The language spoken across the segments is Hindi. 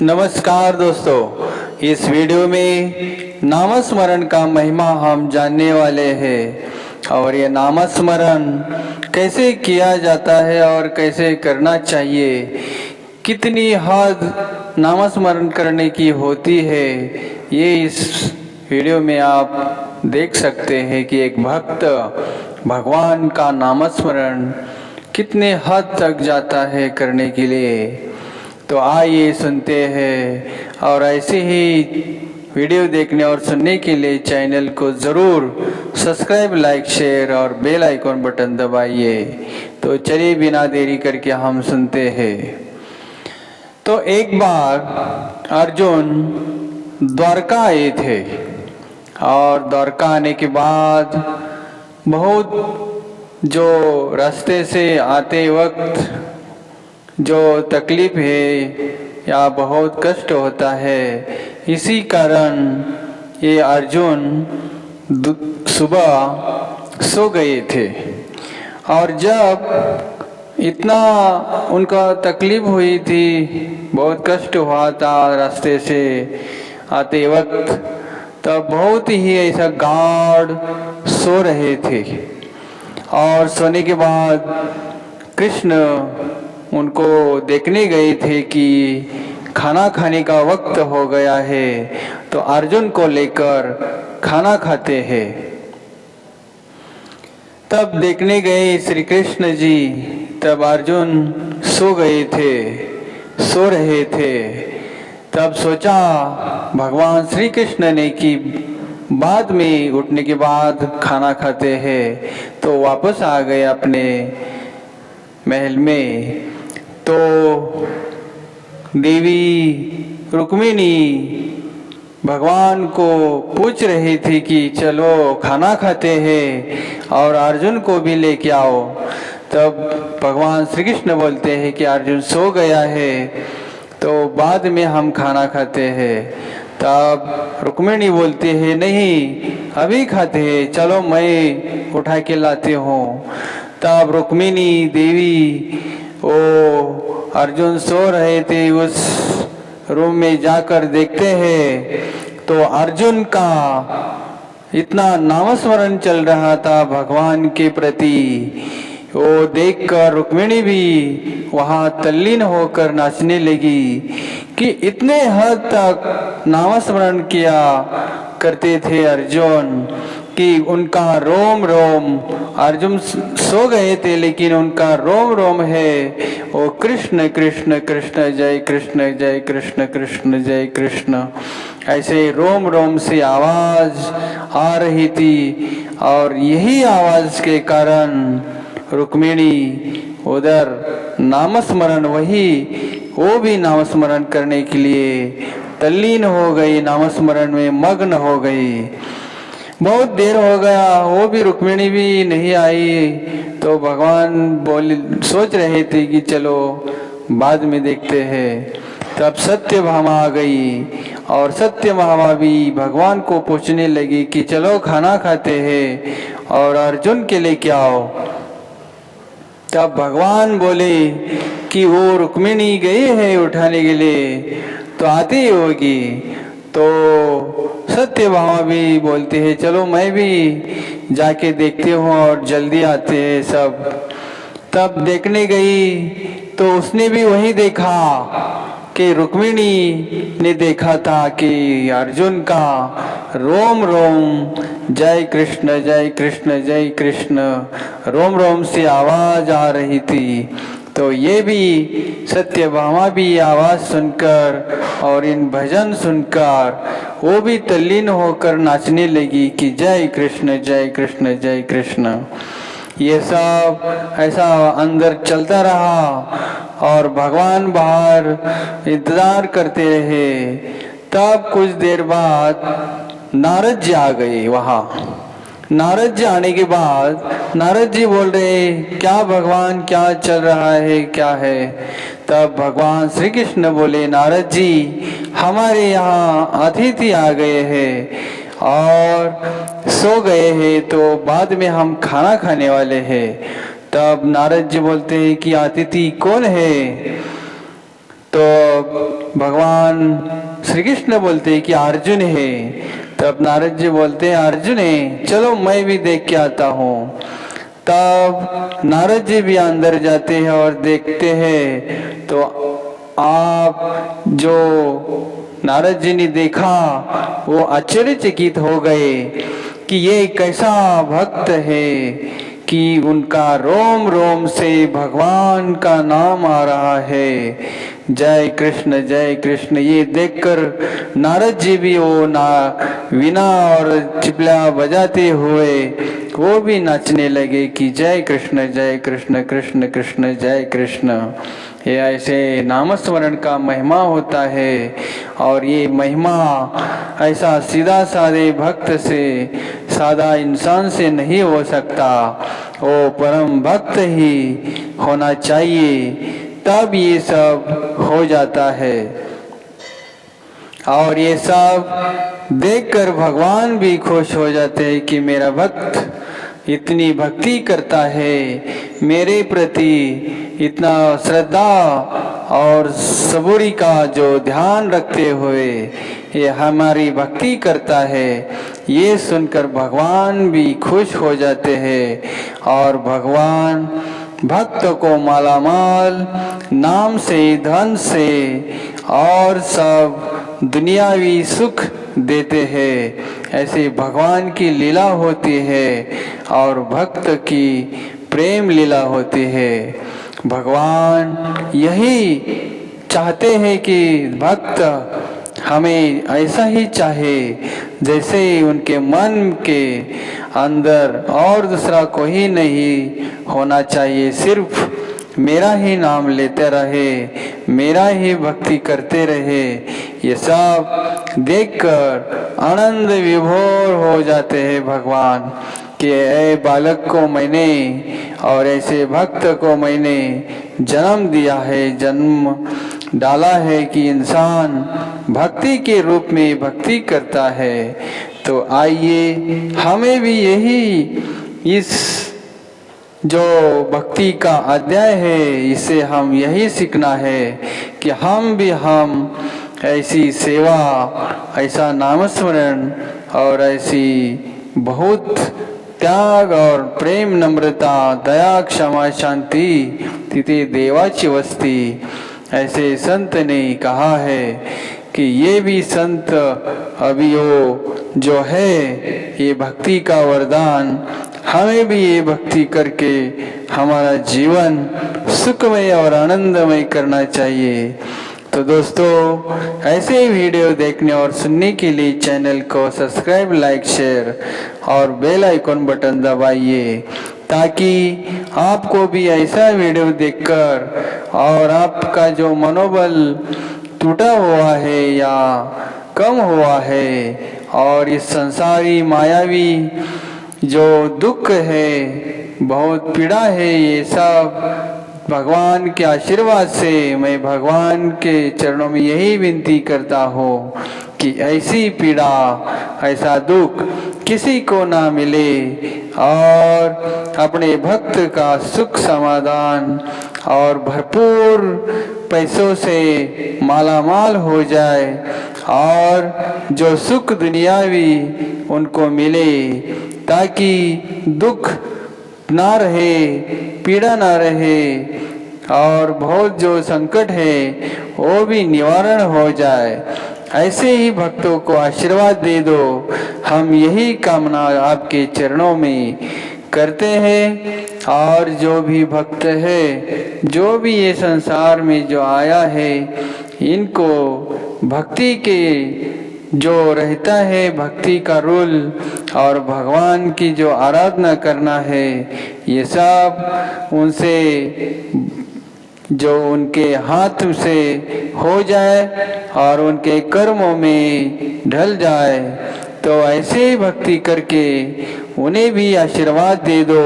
नमस्कार दोस्तों, इस वीडियो में नामस्मरण का महिमा हम जानने वाले हैं और ये नामस्मरण कैसे किया जाता है और कैसे करना चाहिए, कितनी हद नामस्मरण करने की होती है, ये इस वीडियो में आप देख सकते हैं कि एक भक्त भगवान का नामस्मरण कितने हद तक जाता है करने के लिए। तो आइए सुनते हैं और ऐसे ही वीडियो देखने और सुनने के लिए चैनल को ज़रूर सब्सक्राइब, लाइक, शेयर और बेल आइकॉन बटन दबाइए। तो चलिए बिना देरी करके हम सुनते हैं। तो एक बार अर्जुन द्वारका आए थे और द्वारका आने के बाद बहुत जो रास्ते से आते वक्त जो तकलीफ है या बहुत कष्ट होता है, इसी कारण ये अर्जुन सुबह सो गए थे। और जब इतना उनका तकलीफ हुई थी, बहुत कष्ट हुआ था रास्ते से आते वक्त, तब बहुत ही ऐसा गाढ़ सो रहे थे। और सोने के बाद कृष्ण उनको देखने गए थे कि खाना खाने का वक्त हो गया है, तो अर्जुन को लेकर खाना खाते हैं। तब देखने गए श्री कृष्ण जी, तब अर्जुन सो रहे थे। तब सोचा भगवान श्री कृष्ण ने कि बाद में उठने के बाद खाना खाते हैं, तो वापस आ गए अपने महल में। तो देवी रुक्मिणी भगवान को पूछ रही थी कि चलो खाना खाते हैं और अर्जुन को भी लेके आओ। तब भगवान श्री कृष्ण बोलते हैं कि अर्जुन सो गया है, तो बाद में हम खाना खाते हैं। तब रुक्मिणी बोलती है नहीं, अभी खाते हैं, चलो मैं उठा के लाती हूँ। तब रुक्मिणी देवी अर्जुन सो रहे थे, उस रूम में जाकर देखते हैं तो अर्जुन का इतना नामस्मरण चल रहा था भगवान के प्रति। वो देखकर रुक्मिणी भी वहाँ तल्लीन होकर नाचने लगी कि इतने हद तक नामस्मरण किया करते थे अर्जुन कि उनका रोम रोम, अर्जुन सो गए थे लेकिन उनका रोम रोम है वो कृष्ण कृष्ण कृष्ण जय कृष्ण जय कृष्ण कृष्ण जय कृष्ण, ऐसे रोम रोम से आवाज आ रही थी। और यही आवाज के कारण रुक्मिणी उधर नामस्मरण वो भी नामस्मरण करने के लिए तल्लीन हो गई, नामस्मरण में मग्न हो गई। बहुत देर हो गया, वो भी रुक्मिणी भी नहीं आई, तो भगवान सोच रहे थे कि चलो बाद में देखते हैं। तब सत्यभामा आ गई और सत्यभामा भी भगवान को पूछने लगी कि चलो खाना खाते हैं और अर्जुन के लिए क्या आओ। तब भगवान बोले कि वो रुक्मिणी गई है उठाने के लिए, तो आती ही होगी। तो सत्यभामा भी बोलते हैं चलो मैं भी जाके देखती हूँ और जल्दी आते हैं सब। तब देखने गई तो उसने भी वही देखा कि रुक्मिणी ने देखा था कि अर्जुन का रोम रोम जय कृष्ण जय कृष्ण जय कृष्ण रोम रोम से आवाज आ रही थी। तो ये भी सत्यभामा भी आवाज सुनकर और इन भजन सुनकर वो भी तल्लीन होकर नाचने लगी कि जय कृष्ण जय कृष्ण जय कृष्ण। ये सब ऐसा अंदर चलता रहा और भगवान बाहर इंतजार करते रहे। तब कुछ देर बाद नारद जी आ गए वहाँ। नारद जी आने के बाद नारद जी बोल रहे क्या भगवान, क्या चल रहा है, क्या है। तब भगवान श्री कृष्ण बोले नारद जी हमारे यहाँ अतिथि आ गए हैं और सो गए हैं, तो बाद में हम खाना खाने वाले हैं। तब नारद जी बोलते हैं कि अतिथि कौन है। तो भगवान श्री कृष्ण बोलते हैं कि अर्जुन है। तब नारद जी बोलते हैं अर्जुन है, चलो मैं भी देख के आता हूँ। तब नारद जी भी अंदर जाते हैं और देखते हैं तो आप जो नारद जी ने देखा वो आश्चर्यचकित हो गए कि ये कैसा भक्त है कि उनका रोम रोम से भगवान का नाम आ रहा है। जय कृष्ण ये देखकर नारद जी भी वो वीणा और चिपला बजाते हुए वो भी नाचने लगे कि जय कृष्ण कृष्ण कृष्ण जय कृष्ण। ये ऐसे नामस्मरण का महिमा होता है और ये महिमा ऐसा सीधा साधे भक्त से, सादा इंसान से नहीं हो सकता, वो परम भक्त ही होना चाहिए, तब ये सब हो जाता है। और ये सब देखकर भगवान भी खुश हो जाते हैं कि मेरा भक्त इतनी भक्ति करता है, मेरे प्रति इतना श्रद्धा और सबूरी का जो ध्यान रखते हुए ये हमारी भक्ति करता है। ये सुनकर भगवान भी खुश हो जाते हैं और भगवान भक्त को मालामाल नाम से, धन से और सब दुनियावी सुख देते हैं। ऐसे भगवान की लीला होती है और भक्त की प्रेम लीला होती है। भगवान यही चाहते हैं कि भक्त हमें ऐसा ही चाहे जैसे उनके मन के अंदर और दूसरा कोई नहीं होना चाहिए, सिर्फ मेरा ही नाम लेते रहे, मेरा ही भक्ति करते रहे। ये सब देखकर आनंद विभोर हो जाते हैं भगवान कि ऐ बालक को मैंने और ऐसे भक्त को मैंने जन्म दिया है, जन्म डाला है कि इंसान भक्ति के रूप में भक्ति करता है। तो आइए हमें भी यही इस जो भक्ति का अध्याय है इसे हम यही सीखना है कि हम ऐसी सेवा, ऐसा नामस्मरण और ऐसी बहुत त्याग और प्रेम, नम्रता, दया, क्षमा, शांति तिथे देवाची वस्ती, ऐसे संत ने कहा है कि ये भी संत अभियो जो है ये भक्ति का वरदान, हमें भी ये भक्ति करके हमारा जीवन सुखमय और आनंदमय करना चाहिए। तो दोस्तों ऐसे ही वीडियो देखने और सुनने के लिए चैनल को सब्सक्राइब, लाइक, शेयर और बेल आइकॉन बटन दबाइए ताकि आपको भी ऐसा वीडियो देखकर और आपका जो मनोबल टूटा हुआ है या कम हुआ है और इस संसारी मायावी जो दुख है, बहुत पीड़ा है, ये सब भगवान के आशीर्वाद से मैं भगवान के चरणों में यही विनती करता हूँ कि ऐसी पीड़ा, ऐसा दुख किसी को ना मिले और अपने भक्त का सुख समाधान और भरपूर पैसों से मालामाल हो जाए और जो सुख दुनियावी उनको मिले, ताकि दुख ना रहे, पीड़ा ना रहे और बहुत जो संकट है वो भी निवारण हो जाए। ऐसे ही भक्तों को आशीर्वाद दे दो, हम यही कामना आपके चरणों में करते हैं। और जो भी भक्त है, जो भी ये संसार में जो आया है, इनको भक्ति के जो रहता है, भक्ति का रूल और भगवान की जो आराधना करना है, ये सब उनसे जो उनके हाथ से हो जाए और उनके कर्मों में ढल जाए। तो ऐसे ही भक्ति करके उन्हें भी आशीर्वाद दे दो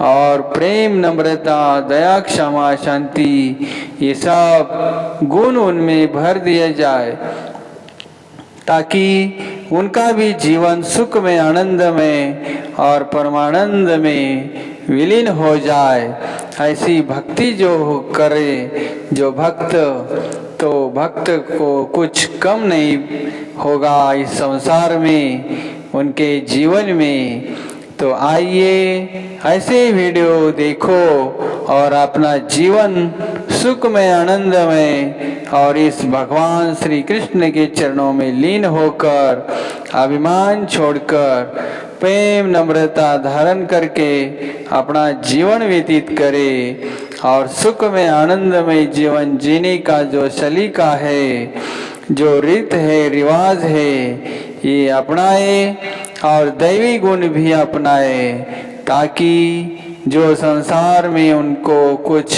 और प्रेम, नम्रता, दया, क्षमा, शांति ये सब गुण उनमें भर दिया जाए ताकि उनका भी जीवन सुख में, आनंद में और परमानंद में विलीन हो जाए। ऐसी भक्ति जो करे जो भक्त, तो भक्त को कुछ कम नहीं होगा इस संसार में, उनके जीवन में। तो आइए ऐसे वीडियो देखो और अपना जीवन सुखमय आनंदमय और इस भगवान श्री कृष्ण के चरणों में लीन होकर अभिमान छोड़कर प्रेम नम्रता धारण करके अपना जीवन व्यतीत करे और सुखमय आनंदमय जीवन जीने का जो सलीका है, जो रीत है, रिवाज है, ये अपनाए और दैवी गुण भी अपनाए, ताकि जो संसार में उनको कुछ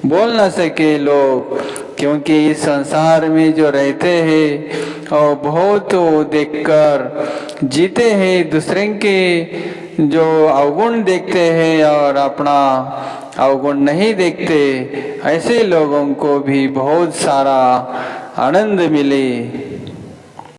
बोल न सके लोग। क्योंकि इस संसार में जो रहते हैं और बहुत देखकर जीते हैं, दूसरे के जो अवगुण देखते हैं और अपना अवगुण नहीं देखते, ऐसे लोगों को भी बहुत सारा आनंद मिले।